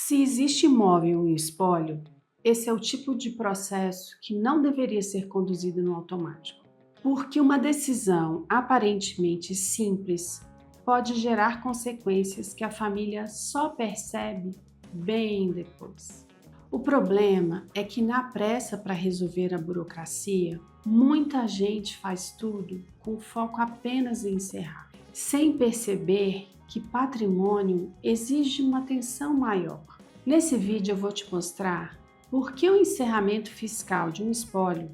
Se existe imóvel em espólio, esse é o tipo de processo que não deveria ser conduzido no automático, porque uma decisão aparentemente simples pode gerar consequências que a família só percebe bem depois. O problema é que na pressa para resolver a burocracia, muita gente faz tudo com foco apenas em encerrar, sem perceber que patrimônio exige uma atenção maior. Nesse vídeo eu vou te mostrar por que o encerramento fiscal de um espólio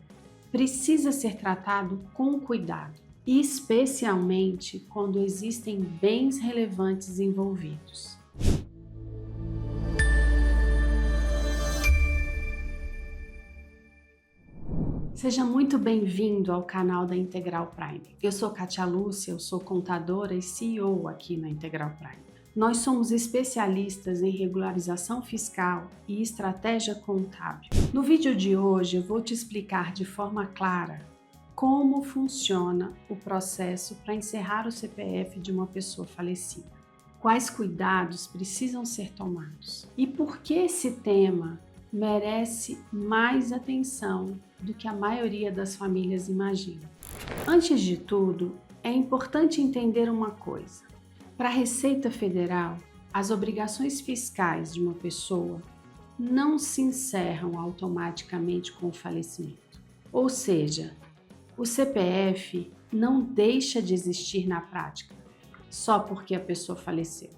precisa ser tratado com cuidado, especialmente quando existem bens relevantes envolvidos. Seja muito bem-vindo ao canal da Integral Prime. Eu sou Kátia Lúcia, eu sou contadora e CEO aqui na Integral Prime. Nós somos especialistas em regularização fiscal e estratégia contábil. No vídeo de hoje eu vou te explicar de forma clara como funciona o processo para encerrar o CPF de uma pessoa falecida, quais cuidados precisam ser tomados e por que esse tema merece mais atenção do que a maioria das famílias imagina. Antes de tudo, é importante entender uma coisa. Para a Receita Federal, as obrigações fiscais de uma pessoa não se encerram automaticamente com o falecimento. Ou seja, o CPF não deixa de existir na prática, só porque a pessoa faleceu.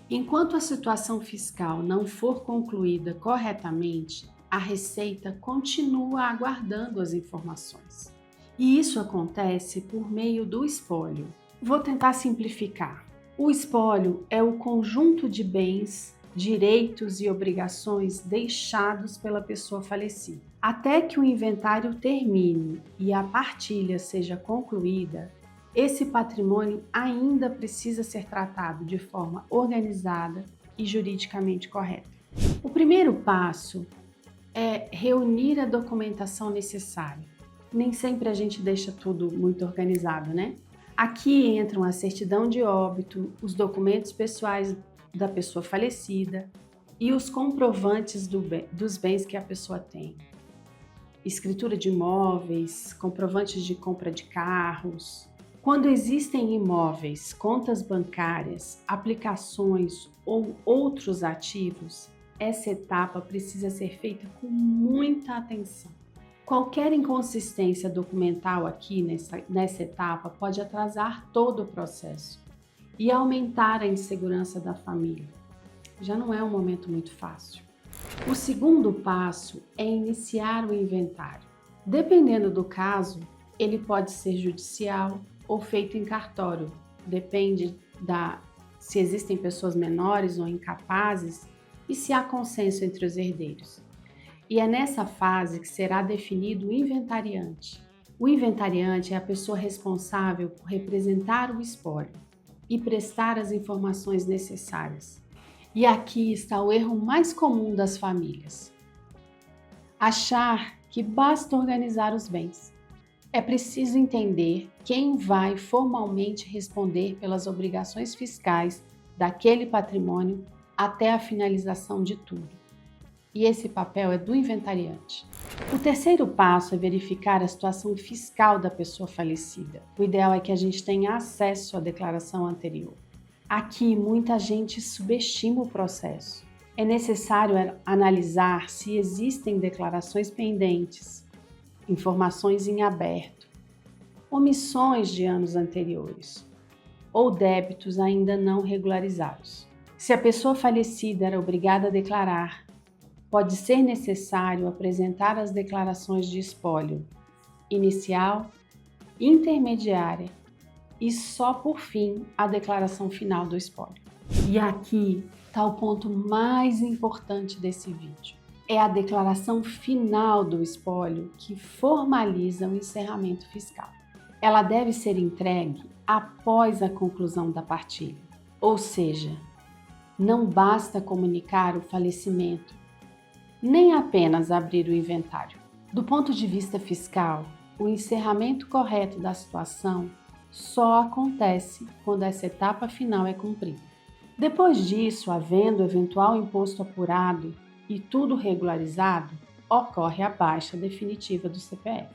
Enquanto a situação fiscal não for concluída corretamente, a Receita continua aguardando as informações. E isso acontece por meio do espólio. Vou tentar simplificar. O espólio é o conjunto de bens, direitos e obrigações deixados pela pessoa falecida. Até que o inventário termine e a partilha seja concluída, esse patrimônio ainda precisa ser tratado de forma organizada e juridicamente correta. O primeiro passo é reunir a documentação necessária. Nem sempre a gente deixa tudo muito organizado, né? Aqui entram a certidão de óbito, os documentos pessoais da pessoa falecida e os comprovantes dos bens que a pessoa tem. Escritura de imóveis, comprovantes de compra de carros. Quando existem imóveis, contas bancárias, aplicações ou outros ativos, essa etapa precisa ser feita com muita atenção. Qualquer inconsistência documental aqui nessa etapa pode atrasar todo o processo e aumentar a insegurança da família. Já não é um momento muito fácil. O segundo passo é iniciar o inventário. Dependendo do caso, ele pode ser judicial ou feito em cartório. Depende se existem pessoas menores ou incapazes e se há consenso entre os herdeiros. E é nessa fase que será definido o inventariante. O inventariante é a pessoa responsável por representar o espólio e prestar as informações necessárias. E aqui está o erro mais comum das famílias: achar que basta organizar os bens. É preciso entender quem vai formalmente responder pelas obrigações fiscais daquele patrimônio até a finalização de tudo. E esse papel é do inventariante. O terceiro passo é verificar a situação fiscal da pessoa falecida. O ideal é que a gente tenha acesso à declaração anterior. Aqui, muita gente subestima o processo. É necessário analisar se existem declarações pendentes, informações em aberto, omissões de anos anteriores ou débitos ainda não regularizados. Se a pessoa falecida era obrigada a declarar, pode ser necessário apresentar as declarações de espólio inicial, intermediária e só por fim a declaração final do espólio. E aqui está o ponto mais importante desse vídeo. É a declaração final do espólio que formaliza o encerramento fiscal. Ela deve ser entregue após a conclusão da partilha, ou seja, não basta comunicar o falecimento, nem apenas abrir o inventário. Do ponto de vista fiscal, o encerramento correto da situação só acontece quando essa etapa final é cumprida. Depois disso, havendo eventual imposto apurado e tudo regularizado, ocorre a baixa definitiva do CPF.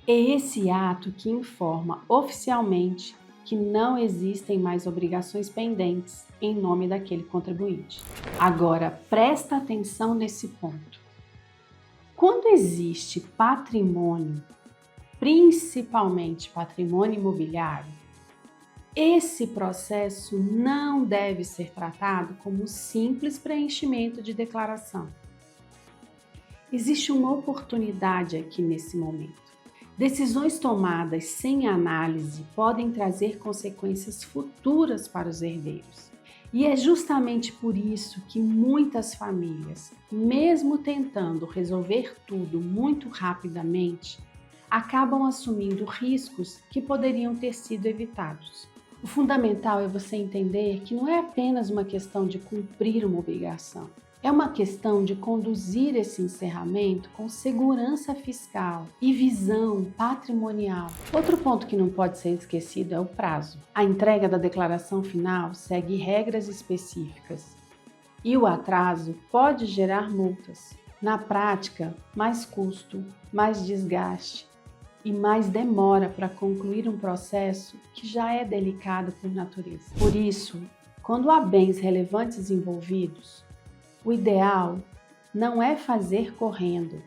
É esse ato que informa oficialmente que não existem mais obrigações pendentes em nome daquele contribuinte. Agora, presta atenção nesse ponto. Quando existe patrimônio, principalmente patrimônio imobiliário, esse processo não deve ser tratado como simples preenchimento de declaração. Existe uma oportunidade aqui nesse momento. Decisões tomadas sem análise podem trazer consequências futuras para os herdeiros. E é justamente por isso que muitas famílias, mesmo tentando resolver tudo muito rapidamente, acabam assumindo riscos que poderiam ter sido evitados. O fundamental é você entender que não é apenas uma questão de cumprir uma obrigação. É uma questão de conduzir esse encerramento com segurança fiscal e visão patrimonial. Outro ponto que não pode ser esquecido é o prazo. A entrega da declaração final segue regras específicas e o atraso pode gerar multas. Na prática, mais custo, mais desgaste e mais demora para concluir um processo que já é delicado por natureza. Por isso, quando há bens relevantes envolvidos, o ideal não é fazer correndo,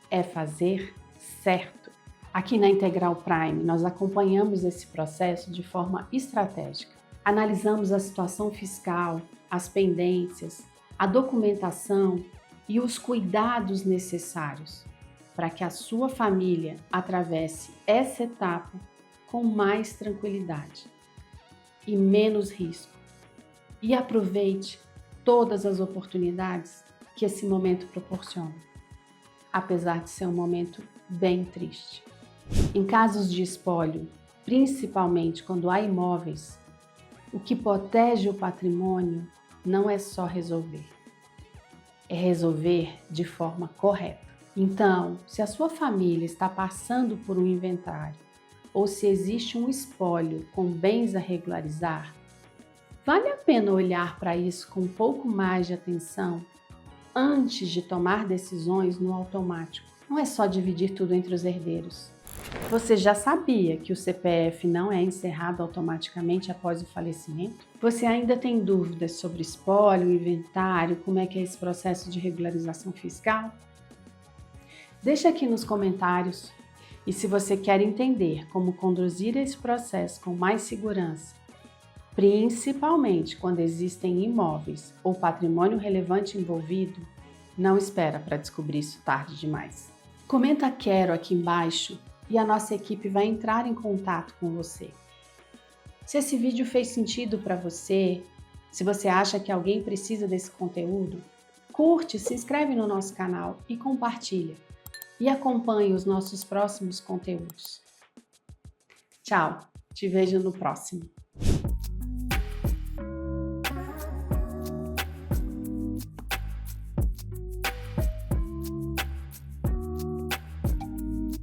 é fazer certo. Aqui na Integral Prime, nós acompanhamos esse processo de forma estratégica. Analisamos a situação fiscal, as pendências, a documentação e os cuidados necessários para que a sua família atravesse essa etapa com mais tranquilidade e menos risco. E aproveite todas as oportunidades que esse momento proporciona, apesar de ser um momento bem triste. Em casos de espólio, principalmente quando há imóveis, o que protege o patrimônio não é só resolver, é resolver de forma correta. Então, se a sua família está passando por um inventário ou se existe um espólio com bens a regularizar, vale a pena olhar para isso com um pouco mais de atenção antes de tomar decisões no automático. Não é só dividir tudo entre os herdeiros. Você já sabia que o CPF não é encerrado automaticamente após o falecimento? Você ainda tem dúvidas sobre espólio, inventário, como é que é esse processo de regularização fiscal? Deixa aqui nos comentários. E se você quer entender como conduzir esse processo com mais segurança, principalmente quando existem imóveis ou patrimônio relevante envolvido, não espera para descobrir isso tarde demais. Comenta "quero" aqui embaixo e a nossa equipe vai entrar em contato com você. Se esse vídeo fez sentido para você, se você acha que alguém precisa desse conteúdo, curte, se inscreve no nosso canal e compartilha. E acompanhe os nossos próximos conteúdos. Tchau, te vejo no próximo.